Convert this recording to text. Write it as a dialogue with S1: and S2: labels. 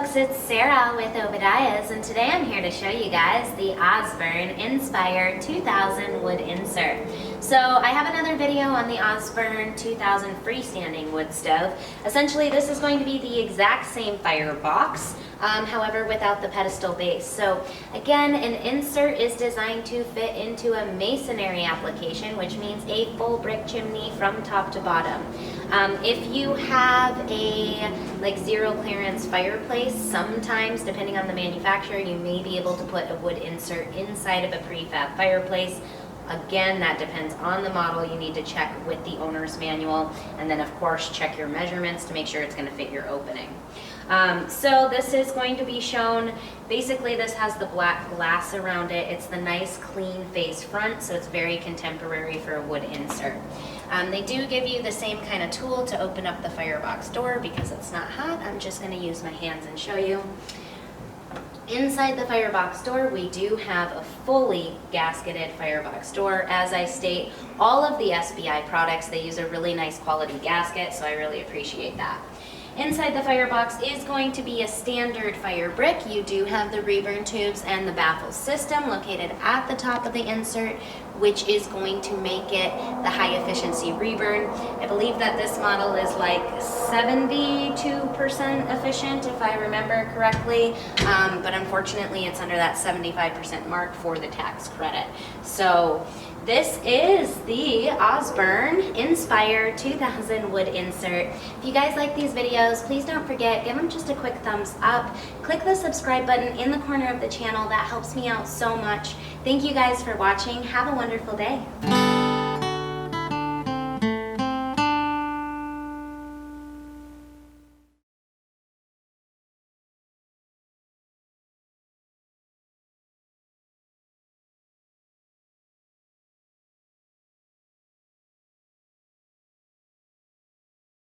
S1: folks, it's Sarah with Obadiah's, and today I'm here to show you guys the Osburn Inspire 2000 Wood Insert. So I have another video on the Osburn 2000 freestanding wood stove. Essentially this is going to be the exact same firebox, however without the pedestal base. So again, an insert is designed to fit into a masonry application, which means a full brick chimney from top to bottom. If you have a zero clearance fireplace, sometimes depending on the manufacturer you may be able to put a wood insert inside of a prefab fireplace. Again, that depends on the model. You need to check with the owner's manual, and then of course check your measurements to make sure it's going to fit your opening. So this is going to be shown, basically this has the black glass around it. It's the nice clean face front, so it's very contemporary for a wood insert. They do give you the same kind of tool to open up the firebox door. Because it's not hot, I'm just going to use my hands and show you. Inside the firebox door, we do have a fully gasketed firebox door. As I state, all of the SBI products, they use a really nice quality gasket, so I really appreciate that. Inside the firebox is going to be a standard fire brick. You do have the reburn tubes and the baffle system located at the top of the insert, which is going to make it the high efficiency reburn. I believe that this model is like 72% efficient if I remember correctly, but unfortunately it's under that 75% mark for the tax credit. So this is the Osburn Inspire 2000 Wood Insert. If you guys like these videos, please don't forget, give them just a quick thumbs up. Click the subscribe button in the corner of the channel. That helps me out so much. Thank you guys for watching. Have a wonderful day.